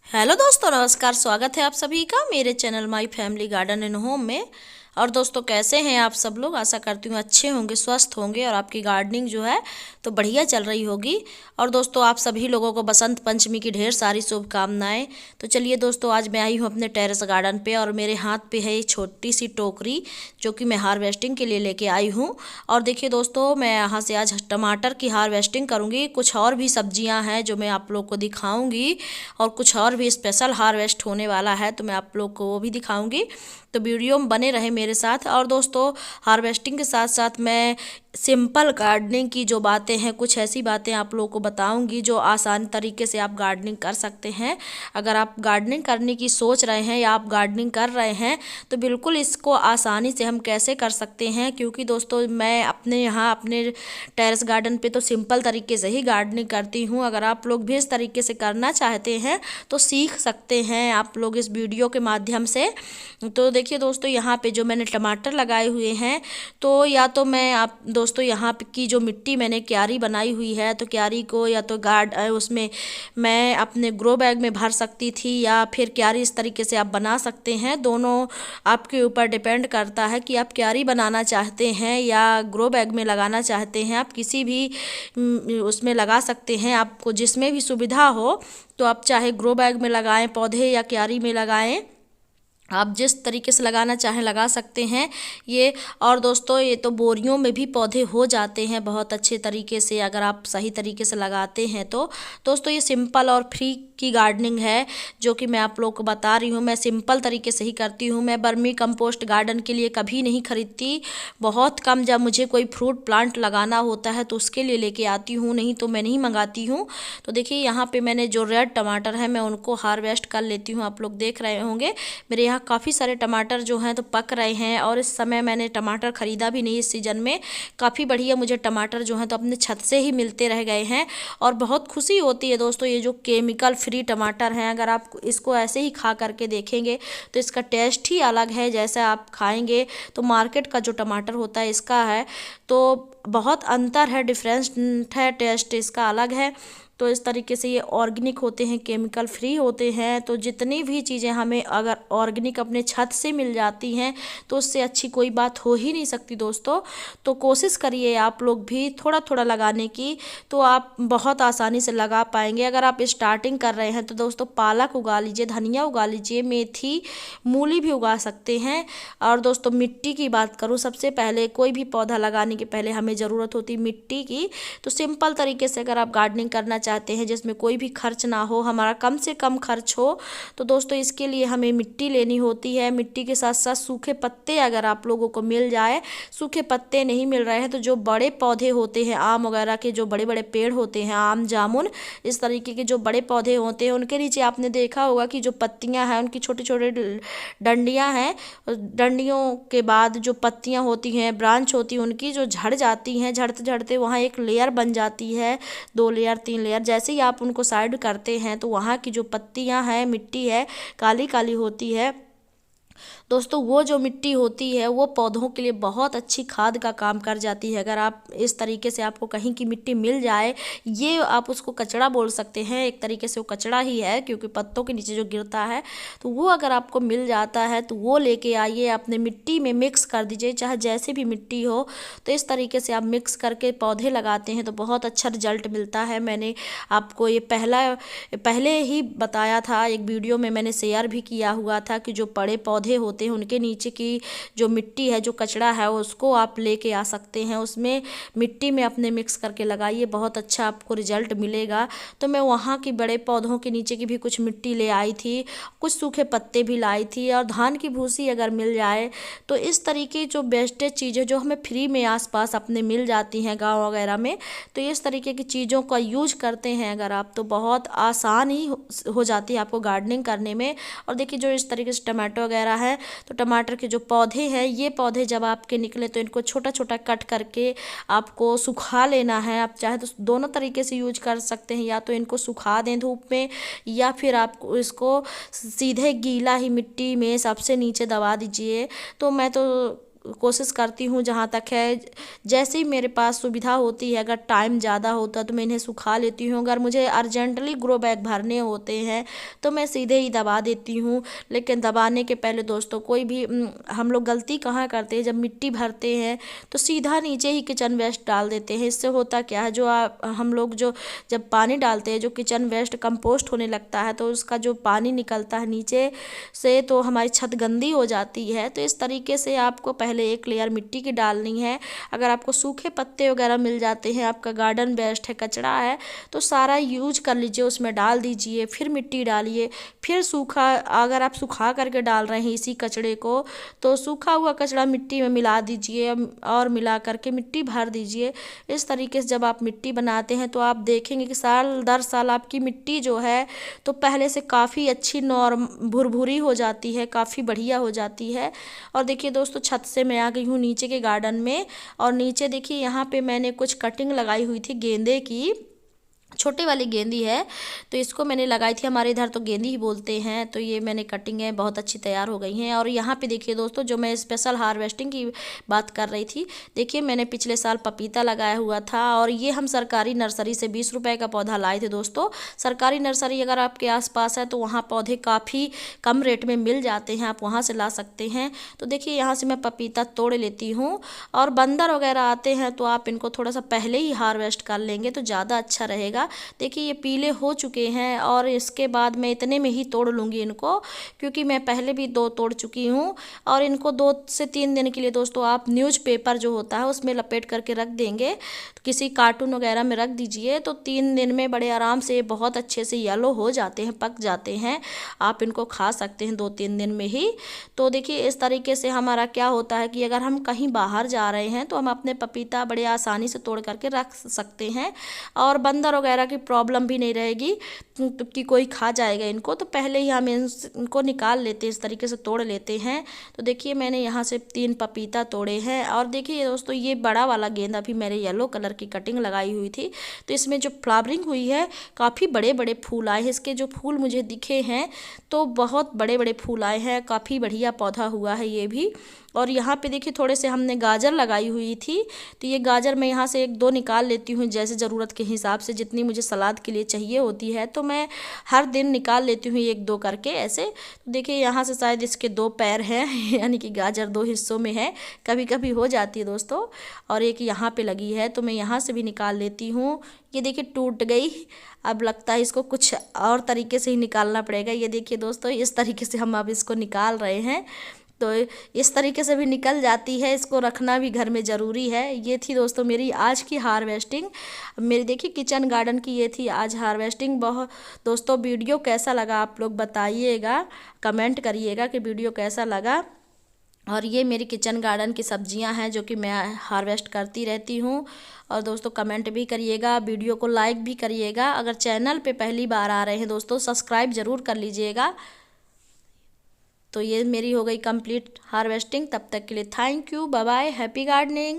Hello दोस्तों, नमस्कार। स्वागत है आप सभी का मेरे channel my family garden and home में। और दोस्तों, कैसे हैं आप सब लोग? आशा करती हूँ अच्छे होंगे, स्वस्थ होंगे और आपकी गार्डनिंग जो है तो बढ़िया चल रही होगी। और दोस्तों, आप सभी लोगों को बसंत पंचमी की ढेर सारी शुभकामनाएं। तो चलिए दोस्तों, आज मैं आई हूँ अपने टेरेस गार्डन पे और मेरे हाथ पे है एक छोटी सी टोकरी जो कि मैं हार्वेस्टिंग के लिए लेके आई हूँ। और देखिए दोस्तों, मैं यहाँ से आज टमाटर की हार्वेस्टिंग करूँगी। कुछ और भी सब्जियाँ हैं जो मैं आप लोग को दिखाऊँगी और कुछ और भी स्पेशल हार्वेस्ट होने वाला है, तो मैं आप लोग को वो भी दिखाऊंगी। तो वीडियो में बने रहे मेरे साथ। और दोस्तों, हार्वेस्टिंग के साथ साथ मैं सिंपल गार्डनिंग की जो बातें हैं, कुछ ऐसी बातें आप लोगों को बताऊंगी जो आसान तरीके से आप गार्डनिंग कर सकते हैं। अगर आप गार्डनिंग करने की सोच रहे हैं या आप गार्डनिंग कर रहे हैं तो बिल्कुल इसको आसानी से हम कैसे कर सकते हैं, क्योंकि दोस्तों मैं अपने यहाँ अपने टेरेस गार्डन पे तो सिंपल तरीके से ही गार्डनिंग करती हूँ। अगर आप लोग भी इस तरीके से करना चाहते हैं तो सीख सकते हैं आप लोग इस वीडियो के माध्यम से। तो देखिए दोस्तों, यहाँ पे जो मैंने टमाटर लगाए हुए हैं, तो या तो मैं आप दोस्तों यहाँ पे की जो मिट्टी मैंने क्यारी बनाई हुई है, तो क्यारी को या तो उसमें मैं अपने ग्रो बैग में भर सकती थी या फिर क्यारी इस तरीके से आप बना सकते हैं। दोनों आपके ऊपर डिपेंड करता है कि आप क्यारी बनाना चाहते हैं या ग्रो बैग में लगाना चाहते हैं। आप किसी भी उसमें लगा सकते हैं, आपको जिसमें भी सुविधा हो। तो आप चाहे ग्रो बैग में लगाएं पौधे या क्यारी में लगाएं, आप जिस तरीके से लगाना चाहें लगा सकते हैं ये। और दोस्तों, ये तो बोरियों में भी पौधे हो जाते हैं बहुत अच्छे तरीके से अगर आप सही तरीके से लगाते हैं तो। दोस्तों, ये सिंपल और फ्री की गार्डनिंग है जो कि मैं आप लोगों को बता रही हूँ। मैं सिंपल तरीके से ही करती हूँ। मैं बर्मी कंपोस्ट गार्डन के लिए कभी नहीं खरीदती, बहुत कम जब मुझे कोई फ्रूट प्लांट लगाना होता है तो उसके लिए लेके आती हूँ, नहीं तो मैं नहीं मंगाती हूँ। तो देखिए, यहाँ पे मैंने जो रेड टमाटर है मैं उनको हार्वेस्ट कर लेती हूँ। आप लोग देख रहे होंगे मेरे यहाँ काफ़ी सारे टमाटर जो हैं तो पक रहे हैं। और इस समय मैंने टमाटर ख़रीदा भी नहीं, इस सीज़न में काफ़ी बढ़िया मुझे टमाटर जो हैं तो अपने छत से ही मिलते रह गए हैं। और बहुत खुशी होती है दोस्तों, ये जो केमिकल फ्री टमाटर हैं, अगर आप इसको ऐसे ही खा करके देखेंगे तो इसका टेस्ट ही अलग है। जैसे आप खाएंगे तो मार्केट का जो टमाटर होता है इसका है तो बहुत अंतर है, डिफरेंस है, टेस्ट इसका अलग है। तो इस तरीके से ये ऑर्गेनिक होते हैं, केमिकल फ्री होते हैं। तो जितनी भी चीज़ें हमें अगर ऑर्गेनिक अपने छत से मिल जाती हैं तो उससे अच्छी कोई बात हो ही नहीं सकती दोस्तों। तो कोशिश करिए आप लोग भी थोड़ा थोड़ा लगाने की, तो आप बहुत आसानी से लगा पाएंगे। अगर आप स्टार्टिंग कर रहे हैं तो दोस्तों पालक उगा लीजिए, धनिया उगा लीजिए, मेथी, मूली भी उगा सकते हैं। और दोस्तों, मिट्टी की बात करूँ, सबसे पहले कोई भी पौधा लगाने के पहले हमें ज़रूरत होती है मिट्टी की। तो सिंपल तरीके से अगर आप गार्डनिंग करना चाहते हैं जिसमें कोई भी खर्च ना हो, हमारा कम से कम खर्च हो, तो दोस्तों इसके लिए हमें मिट्टी लेनी होती है। मिट्टी के साथ साथ सूखे पत्ते अगर आप लोगों को मिल जाए, सूखे पत्ते नहीं मिल रहे हैं तो जो बड़े पौधे होते हैं, आम वगैरह के जो बड़े बड़े पेड़ होते हैं, आम जामुन इस तरीके के जो बड़े पौधे होते हैं, उनके नीचे आपने देखा होगा कि जो पत्तियां हैं उनकी छोटी छोटी डंडियां हैं। डंडियों के बाद जो पत्तियां होती हैं, ब्रांच होती है, उनकी जो झड़ जाती हैं, झड़ते झड़ते वहाँ एक लेयर बन जाती है, 2 लेयर 3 लेयर। जैसे ही आप उनको साइड करते हैं तो वहाँ की जो पत्तियां हैं, मिट्टी है, काली काली होती है दोस्तों। वो जो मिट्टी होती है वो पौधों के लिए बहुत अच्छी खाद का काम कर जाती है। अगर आप इस तरीके से आपको कहीं की मिट्टी मिल जाए, ये आप उसको कचड़ा बोल सकते हैं, एक तरीके से वो कचड़ा ही है क्योंकि पत्तों के नीचे जो गिरता है, तो वो अगर आपको मिल जाता है तो वो लेके आइए, अपने मिट्टी में मिक्स कर दीजिए, चाहे जैसे भी मिट्टी हो। तो इस तरीके से आप मिक्स करके पौधे लगाते हैं तो बहुत अच्छा रिजल्ट मिलता है। मैंने आपको ये पहले ही बताया था, एक वीडियो में मैंने शेयर भी किया हुआ था कि जो बड़े पौधे होते हैं उनके नीचे की जो मिट्टी है, जो कचड़ा है, उसको आप लेके आ सकते हैं, उसमें मिट्टी में अपने मिक्स करके लगाइए, बहुत अच्छा आपको रिजल्ट मिलेगा। तो मैं वहाँ की बड़े पौधों के नीचे की भी कुछ मिट्टी ले आई थी, कुछ सूखे पत्ते भी लाई थी और धान की भूसी अगर मिल जाए तो इस तरीके जो वेस्टेज चीज़ें जो हमें फ्री में आसपास अपने मिल जाती हैं गाँव वगैरह में, तो इस तरीके की चीज़ों का यूज करते हैं अगर आप, तो बहुत आसान ही हो जाती है आपको गार्डनिंग करने में। और देखिए, जो इस तरीके से टमाटो वगैरह है, तो टमाटर के जो पौधे हैं, ये पौधे जब आपके निकले तो इनको छोटा छोटा कट करके आपको सुखा लेना है। आप चाहे तो दोनों तरीके से यूज कर सकते हैं, या तो इनको सुखा दें धूप में, या फिर आप इसको सीधे गीला ही मिट्टी में सबसे नीचे दबा दीजिए। तो मैं तो कोशिश करती हूँ जहाँ तक है, जैसे ही मेरे पास सुविधा होती है, अगर टाइम ज़्यादा होता है तो मैं इन्हें सुखा लेती हूँ। अगर मुझे अर्जेंटली ग्रो बैग भरने होते हैं तो मैं सीधे ही दबा देती हूँ। लेकिन दबाने के पहले दोस्तों कोई भी हम लोग गलती कहाँ करते हैं, जब मिट्टी भरते हैं तो सीधा नीचे ही किचन वेस्ट डाल देते हैं। इससे होता क्या है, जो हम लोग जो जब पानी डालते हैं, जो किचन वेस्ट कंपोस्ट होने लगता है तो उसका जो पानी निकलता है नीचे से, तो हमारी छत गंदी हो जाती है। तो इस तरीके से आपको पहले एक लेयर मिट्टी की डालनी है। अगर आपको सूखे पत्ते वगैरह मिल जाते हैं, आपका गार्डन वेस्ट है, कचरा है, तो सारा यूज कर लीजिए, उसमें डाल दीजिए, फिर मिट्टी डालिए, फिर सूखा, अगर आप सुखा करके डाल रहे हैं इसी कचड़े को तो सूखा हुआ कचड़ा मिट्टी में मिला दीजिए और मिला करके मिट्टी भर दीजिए। इस तरीके से जब आप मिट्टी बनाते हैं तो आप देखेंगे कि साल दर साल आपकी मिट्टी जो है तो पहले से काफ़ी अच्छी नॉर्म भुरभुरी हो जाती है, काफ़ी बढ़िया हो जाती है। और देखिए दोस्तों, छत से मैं आ गई हूँ नीचे के गार्डन में, और नीचे देखिए यहाँ पे मैंने कुछ कटिंग लगाई हुई थी गेंदे की, छोटे वाली गेंदी है, तो इसको मैंने लगाई थी। हमारे इधर तो गेंदी ही बोलते हैं। तो ये मैंने कटिंग है, बहुत अच्छी तैयार हो गई हैं। और यहाँ पे देखिए दोस्तों, जो मैं स्पेशल हार्वेस्टिंग की बात कर रही थी, देखिए मैंने पिछले साल पपीता लगाया हुआ था, और ये हम सरकारी नर्सरी से 20 रुपये का पौधा लाए थे दोस्तों। सरकारी नर्सरी अगर आपके आसपास है तो वहाँ पौधे काफ़ी कम रेट में मिल जाते हैं, आप वहाँ से ला सकते हैं। तो देखिए यहाँ से मैं पपीता तोड़ लेती हूँ, और बंदर वगैरह आते हैं तो आप इनको थोड़ा सा पहले ही हार्वेस्ट कर लेंगे तो ज़्यादा अच्छा रहेगा। देखिए ये पीले हो चुके हैं, और इसके बाद मैं इतने में ही तोड़ लूँगी इनको, क्योंकि मैं पहले भी 2 तोड़ चुकी हूँ। और इनको 2 से 3 दिन के लिए दोस्तों आप न्यूज़पेपर जो होता है उसमें लपेट करके रख देंगे, तो किसी कार्टून वगैरह में रख दीजिए, तो 3 दिन में बड़े आराम से बहुत अच्छे से येलो हो जाते हैं, पक जाते हैं। आप इनको खा सकते हैं 2-3 दिन में ही। तो देखिए इस तरीके से हमारा क्या होता है कि अगर हम कहीं बाहर जा रहे हैं तो हम अपने पपीता बड़े आसानी से तोड़ करके रख सकते हैं, और बंदर वगैरह की प्रॉब्लम भी नहीं रहेगी कि कोई खा जाएगा इनको। तो पहले ही हम इनको निकाल लेते हैं, इस तरीके से तोड़ लेते हैं। तो देखिए मैंने यहाँ से 3 पपीता तोड़े हैं। और देखिए दोस्तों, ये बड़ा वाला गेंदा भी मैंने येलो कलर की कटिंग लगाई हुई थी, तो इसमें जो फ्लावरिंग हुई है काफ़ी बड़े बड़े फूल आए हैं। इसके जो फूल मुझे दिखे हैं तो बहुत बड़े बड़े फूल आए हैं, काफ़ी बढ़िया पौधा हुआ है ये भी। और यहाँ पे देखिए थोड़े से हमने गाजर लगाई हुई थी, तो ये गाजर मैं यहाँ से 1-2 निकाल लेती हूँ, जैसे ज़रूरत के हिसाब से जितनी मुझे सलाद के लिए चाहिए होती है, तो मैं हर दिन निकाल लेती हूँ 1-2 करके ऐसे। तो देखिए यहाँ से शायद इसके 2 पैर हैं यानी कि गाजर 2 हिस्सों में है, कभी कभी हो जाती है दोस्तों। और एक यहाँ पे लगी है, तो मैं यहाँ से भी निकाल लेती हूँ। ये देखिए टूट गई, अब लगता है इसको कुछ और तरीके से ही निकालना पड़ेगा। ये देखिए दोस्तों, इस तरीके से हम अब इसको निकाल रहे हैं, तो इस तरीके से भी निकल जाती है, इसको रखना भी घर में ज़रूरी है। ये थी दोस्तों मेरी आज की हार्वेस्टिंग, मेरी देखिए किचन गार्डन की ये थी आज हार्वेस्टिंग। बहुत दोस्तों वीडियो कैसा लगा आप लोग बताइएगा, कमेंट करिएगा कि वीडियो कैसा लगा। और ये मेरी किचन गार्डन की सब्जियां हैं जो कि मैं हार्वेस्ट करती रहती हूँ। और दोस्तों कमेंट भी करिएगा, वीडियो को लाइक भी करिएगा। अगर चैनल पे पहली बार आ रहे हैं दोस्तों, सब्सक्राइब ज़रूर कर लीजिएगा। तो ये मेरी हो गई कंप्लीट हार्वेस्टिंग। तब तक के लिए thank you, bye bye, happy gardening.